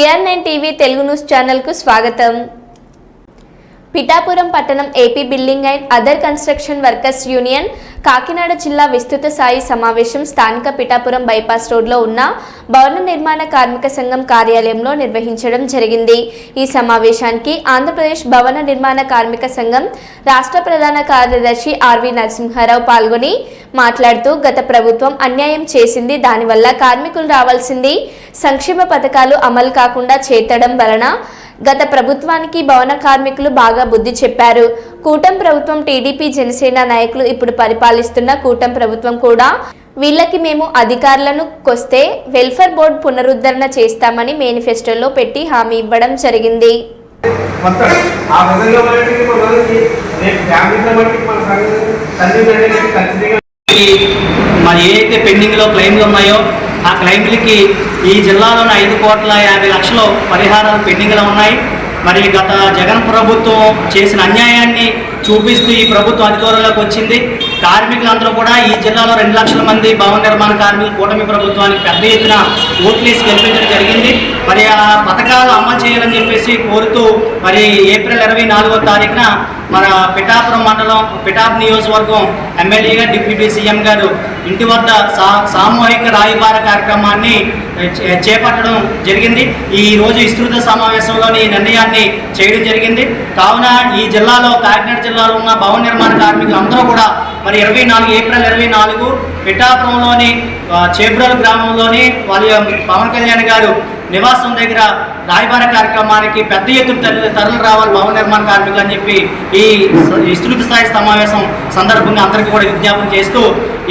AR9 TV Telugu news channel కు స్వాగతం. పిఠాపురం పట్టణం AP building and other construction workers union Kakinada జిల్లా విస్తృత స్థాయి సమావేశం స్థానిక పిఠాపురం బైపాస్ రోడ్లో ఉన్న భవన నిర్మాణ కార్మిక సంఘం కార్యాలయంలో నిర్వహించడం జరిగింది. ఈ సమావేశానికి ఆంధ్రప్రదేశ్ భవన నిర్మాణ కార్మిక సంఘం రాష్ట్ర ప్రధాన కార్యదర్శి ఆర్వి నరసింహారావు పాల్గొని మాట్లాడుతూ గత ప్రభుత్వం అన్యాయం చేసింది, దానివల్ల కార్మికులు రావాల్సింది సంక్షేమ పథకాలు అమలు కాకుండా చేర్చడం వలన గత ప్రభుత్వానికి భవన కార్మికులు బాగా బుద్ధి చెప్పారు. కూటమి ప్రభుత్వం టీడీపీ జనసేన నాయకులు ఇప్పుడు పరిపాలిస్తున్న కూటమి ప్రభుత్వం కూడా వీళ్ళకి మేము అధికారులను కొస్తే వెల్ఫేర్ బోర్డు పునరుద్ధరణ చేస్తామని మేనిఫెస్టోలో పెట్టి హామీ ఇవ్వడం జరిగింది. మరి ఏదైతే పెండింగ్లో క్లెయిమ్లు ఉన్నాయో ఆ క్లెయిమ్లకి ఈ జిల్లాలోని 5,50,00,000 పరిహారాలు పెండింగ్లో ఉన్నాయి. మరి గత జగన్ ప్రభుత్వం చేసిన అన్యాయాన్ని చూపిస్తూ ఈ ప్రభుత్వం అధికారంలోకి వచ్చింది. కార్మికులందరూ కూడా ఈ జిల్లాలో 2 లక్షల మంది భవన నిర్మాణ కార్మికులు కూటమి ప్రభుత్వానికి పెద్ద ఎత్తున ఓట్లేసి గెలిపించడం జరిగింది. మరి ఆ పథకాలు అమలు చేయాలని చెప్పేసి కోరుతూ మరి ఏప్రిల్ 24వ తారీఖున మన పిఠాపురం మండలం పిఠాపురం నియోజకవర్గం ఎమ్మెల్యేగా డిప్యూటీ సీఎం గారు ఇంటి వద్ద సామూహిక రాయబార కార్యక్రమాన్ని చేపట్టడం జరిగింది. ఈ రోజు విస్తృత సమావేశంలోని నిర్ణయాన్ని చేయడం జరిగింది. కావున ఈ జిల్లాలో కాకినాడ జిల్లాలో ఉన్న భవన నిర్మాణ కార్మికులు అందరూ కూడా మరి ఏప్రిల్ 24 పిఠాపురంలోని చేబ్రోలు గ్రామంలోని వాళ్ళ పవన్ కళ్యాణ్ గారు నివాసం దగ్గర రాయబార కార్యక్రమానికి పెద్ద ఎత్తున తరలి రావాలి భవన నిర్మాణ కార్మికులు అని చెప్పి ఈ విస్తృత స్థాయి సమావేశం సందర్భంగా అందరికీ కూడా విజ్ఞాపన చేస్తూ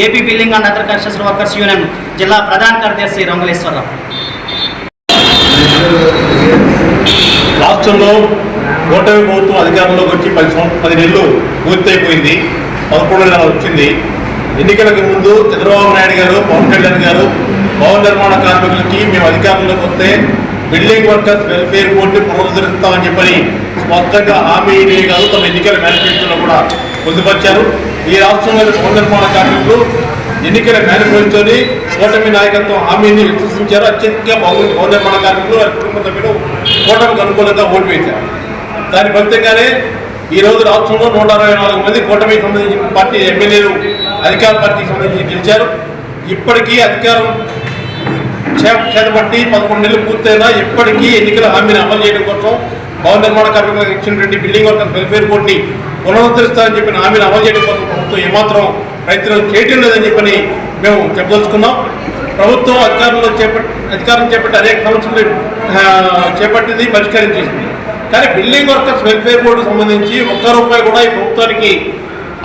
AP building and other construction workers union జిల్లా ప్రధాన కార్యదర్శి రంగులేశ్వరరావు. రాష్ట్రంలో కూటమి ప్రభుత్వం అధికారంలోకి వచ్చి 10 నెలలు పూర్తయిపోయింది. 11 నెలలు వచ్చింది. ఎన్నికలకు ముందు చంద్రబాబు నాయుడు గారు, పవన్ కళ్యాణ్ గారు భవన నిర్మాణ కార్మికులకి మేము అధికారంలోకి వస్తే బిల్డింగ్ వర్కర్స్ వెల్ఫేర్ బోర్డుని పునరుద్ధరిస్తామని చెప్పని స్పష్టంగా హామీ కాదు తమ ఎన్నికల మేనిఫెస్టోలో కూడా పొందుపరిచారు. ఈ రాష్ట్రంలోని భవన నిర్మాణ కార్మికులు ఎన్నికల మేనిఫెస్టోని కూటమి నాయకత్వం హామీని విశ్వసించారు. అత్యధికంగా భవన నిర్మాణ కార్మికులు వారి కుటుంబ సభ్యులు కూటమికి అనుకూలంగా ఓటు వేశారు. దాని ఫలితంగానే ఈరోజు రాష్ట్రంలో 164 మంది కూటమికి సంబంధించిన పార్టీ ఎమ్మెల్యేలు అధికార పార్టీకి సంబంధించి గెలిచారు. ఇప్పటికీ అధికారం చేతబట్టి 11 నెలలు పూర్తయినా ఇప్పటికీ ఎన్నికల హామీని అమలు చేయడం కోసం భవన నిర్మాణ కార్మికులకు ఇచ్చినటువంటి బిల్డింగ్ వర్కర్స్ వెల్ఫేర్ బోర్డుని పునరుద్ధరిస్తారని చెప్పిన హామీని అమలు చేయడం కోసం ప్రభుత్వం ఏమాత్రం ప్రయత్నం చేయటం లేదని చెప్పని మేము చెప్పదలుచుకున్నాం. ప్రభుత్వం అధికారం చేపట్టి అనేక సమస్యలు చేపట్టింది, పరిష్కరించేసింది. కానీ బిల్డింగ్ వర్కర్స్ వెల్ఫేర్ బోర్డుకు సంబంధించి ₹1 కూడా ఈ ప్రభుత్వానికి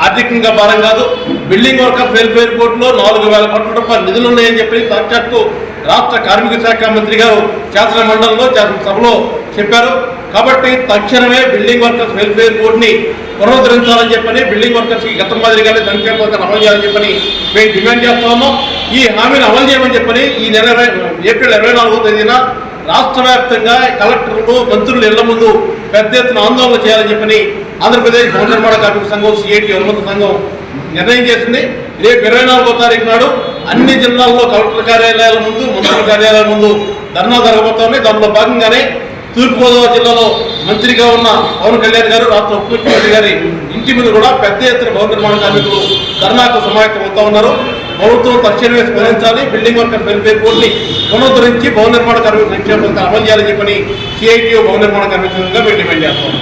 ఆర్థికంగా భారం కాదు. బిల్డింగ్ వర్కర్స్ వెల్ఫేర్ బోర్డులో 4,000 కోట్ల రూపాయల నిధులు ఉన్నాయని చెప్పి సాక్షాత్తు రాష్ట్ర కార్మిక శాఖ మంత్రి గారు శాసన మండలిలో సభలో చెప్పారు. కాబట్టి తక్షణమే బిల్డింగ్ వర్కర్స్ వెల్ఫేర్ బోర్డుని పునరుద్ధరించాలని చెప్పని, బిల్డింగ్ వర్కర్స్కి గత మాదిరిగానే సంక్షేమ పథకాలు అమలు చేయాలని చెప్పని మేము డిమాండ్ చేస్తా ఉన్నాం. ఈ హామీని అమలు చేయమని చెప్పని ఈ నెల ఏప్రిల్ 24వ తేదీన రాష్ట్ర వ్యాప్తంగా కలెక్టర్లు, మంత్రులు ఇళ్ల ముందు పెద్ద ఎత్తున ఆందోళన చేయాలని చెప్పని ఆంధ్రప్రదేశ్ భవన నిర్మాణ కార్మిక సంఘం సిఐటి అనుమత సంఘం నిర్ణయం చేసింది. రేపు 24వ తారీఖు నాడు అన్ని జిల్లాల్లో కలెక్టర్ కార్యాలయాల ముందు, మంత్రుల కార్యాలయాల ముందు ధర్నా జరగబోతా ఉన్నాయి. దానిలో భాగంగానే తూర్పుగోదావరి జిల్లాలో మంత్రిగా ఉన్న పవన్ కళ్యాణ్ గారు, రాష్ట్ర ఉప ముఖ్యమంత్రి గారి ఇంటి మీద కూడా పెద్ద ఎత్తున భవన నిర్మాణ కార్మికులు ధర్నాకు సమాయత్తం అవుతా ఉన్నారు. ప్రభుత్వం తక్షణమే స్పందించాలి, బిల్డింగ్ వర్కర్ వెల్ఫేర్ బోర్డుని పునరుద్ధరించి భవన నిర్మాణ కార్మికుల సంక్షేమ పథకాలు అమలు చేయాలని చెప్పని సిఐటియు భవన నిర్మాణ కార్మిక సంఘంగా మేము డిమాండ్ చేస్తాం.